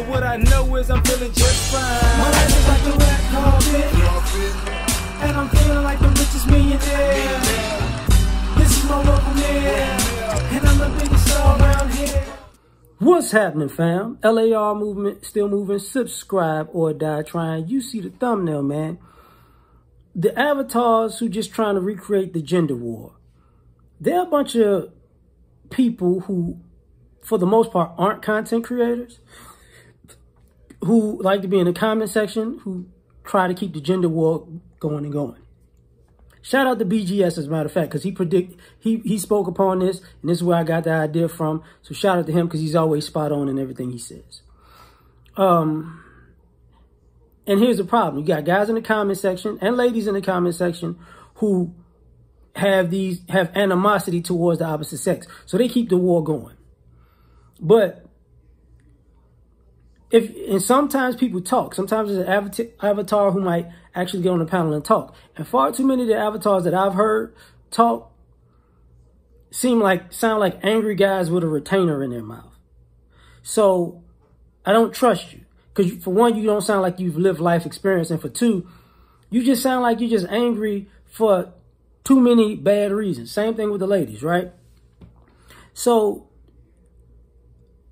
But what I know is I'm feeling just fine. My life is like a red carpet, and I'm feeling like the richest millionaire. This is my world premiere, and I'm the biggest star around here. What's happening, fam? L.A.R. movement, still moving. Subscribe or die trying. You see the thumbnail, man. The avatars who just trying to recreate the gender war. They're a bunch of people who, for the most part, aren't content creators, who like to be in the comment section, who try to keep the gender war going and going. Shout out to BGS, as a matter of fact, because he spoke upon this, and this is where I got the idea from. So shout out to him, because he's always spot on in everything he says. And here's the problem. You got guys in the comment section and ladies in the comment section who have animosity towards the opposite sex. So they keep the war going. But and sometimes people talk. Sometimes there's an avatar who might actually get on the panel and talk. And far too many of the avatars that I've heard talk sound like angry guys with a retainer in their mouth. So I don't trust you. Because for one, you don't sound like you've lived life experience. And for two, you just sound like you're just angry for too many bad reasons. Same thing with the ladies, right? So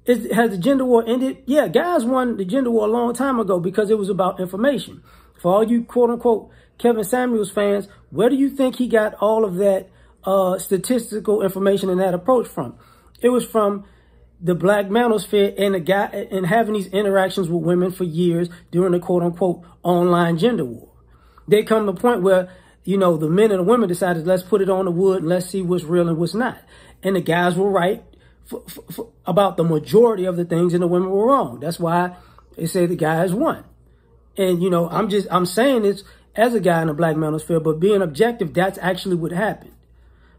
has the gender war ended? Yeah, guys won the gender war a long time ago because it was about information. For all you quote-unquote Kevin Samuels fans, where do you think he got all of that statistical information and that approach from? It was from the black manosphere and having these interactions with women for years during the quote-unquote online gender war. They come to a point where, you know, the men and the women decided, let's put it on the wood and let's see what's real and what's not. And the guys were right about the majority of the things, and the women were wrong. That's why they say the guys won. And, you know, I'm saying this as a guy in the black manosphere, but being objective, that's actually what happened.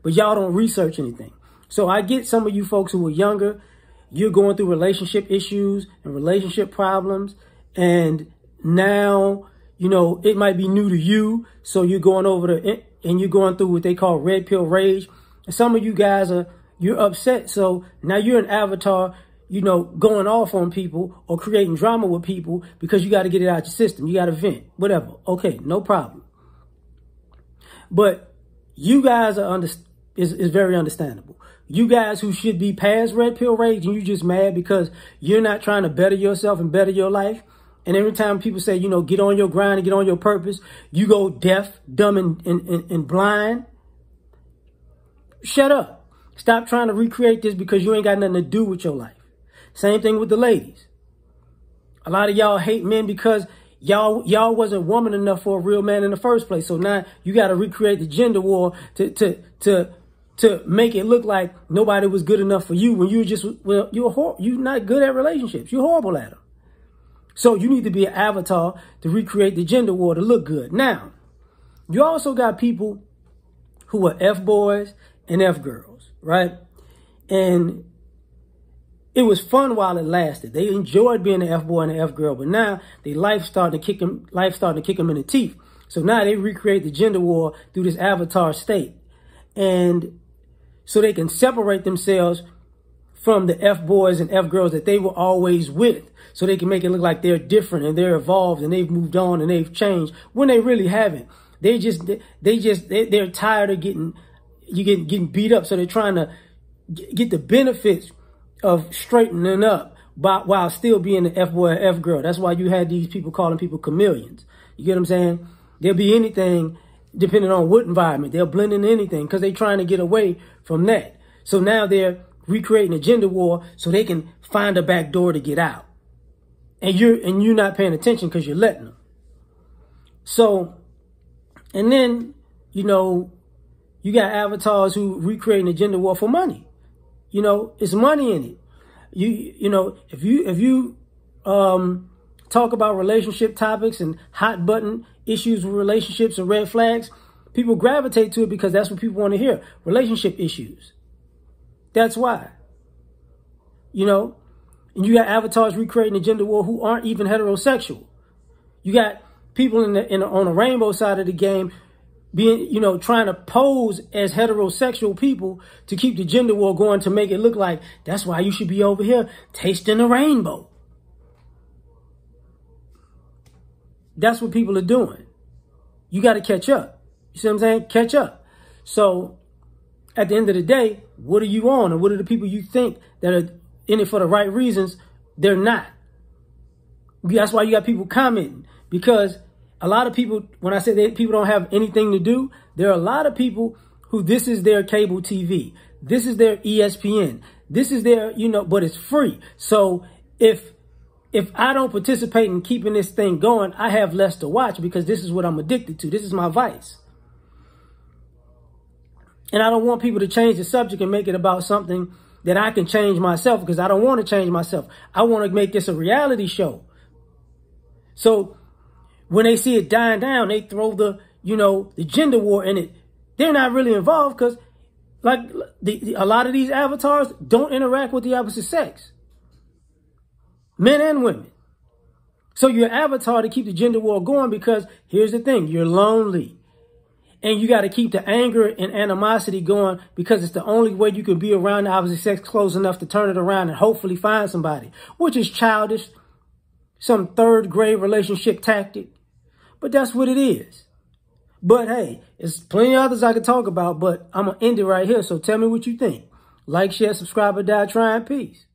But y'all don't research anything. So I get some of you folks who are younger, you're going through relationship issues and relationship problems. And now, you know, it might be new to you. So you're going over and you're going through what they call red pill rage. And some of you guys you're upset. So now you're an avatar, you know, going off on people or creating drama with people because you got to get it out your system. You got to vent, whatever. Okay, no problem. But you guys is very understandable. You guys who should be past red pill rage and you just mad because you're not trying to better yourself and better your life. And every time people say, you know, get on your grind and get on your purpose, you go deaf, dumb, and blind. Shut up. Stop trying to recreate this because you ain't got nothing to do with your life. Same thing with the ladies. A lot of y'all hate men because y'all wasn't woman enough for a real man in the first place. So now you got to recreate the gender war to make it look like nobody was good enough for you when you just, well, you're not good at relationships. You're horrible at them. So you need to be an avatar to recreate the gender war to look good. Now, you also got people who are F-boys and F-girls, right? And it was fun while it lasted. They enjoyed being an F-boy and an F-girl, but now their life starting to kick them in the teeth. So now they recreate the gender war through this avatar state. And so they can separate themselves from the F-boys and F-girls that they were always with. So they can make it look like they're different and they're evolved and they've moved on and they've changed when they really haven't. They're tired of getting beat up. So they're trying to get the benefits of straightening up while still being the F-boy or F-girl. That's why you had these people calling people chameleons. You get what I'm saying? They'll be anything depending on what environment. They'll blend in anything because they're trying to get away from that. So now they're recreating a gender war so they can find a back door to get out. And you're not paying attention because you're letting them. So, and then, you know, you got avatars who recreating a gender war for money. You know, it's money in it. You know, if you talk about relationship topics and hot button issues with relationships and red flags, people gravitate to it because that's what people want to hear. Relationship issues. That's why. You know, and you got avatars recreating a gender war who aren't even heterosexual. You got people on the rainbow side of the game being, you know, trying to pose as heterosexual people to keep the gender war going, to make it look like that's why you should be over here tasting the rainbow. that's what people are doing. You got to catch up. You see what I'm saying? Catch up. So at the end of the day, what are you on? And what are the people you think that are in it for the right reasons? They're not. That's why you got people commenting, because a lot of people, when I say that people don't have anything to do, there are a lot of people who this is their cable TV. This is their ESPN. This is their, but it's free. So if I don't participate in keeping this thing going, I have less to watch because this is what I'm addicted to. This is my vice. And I don't want people to change the subject and make it about something that I can change myself, because I don't want to change myself. I want to make this a reality show. So when they see it dying down, they throw the gender war in it. They're not really involved because a lot of these avatars don't interact with the opposite sex. Men and women. So you're an avatar to keep the gender war going, because here's the thing, you're lonely. And you got to keep the anger and animosity going, because it's the only way you can be around the opposite sex close enough to turn it around and hopefully find somebody, which is childish, some third grade relationship tactic. But that's what it is. But hey, there's plenty of others I could talk about, but I'm going to end it right here. So tell me what you think. Like, share, subscribe, or die trying. Peace.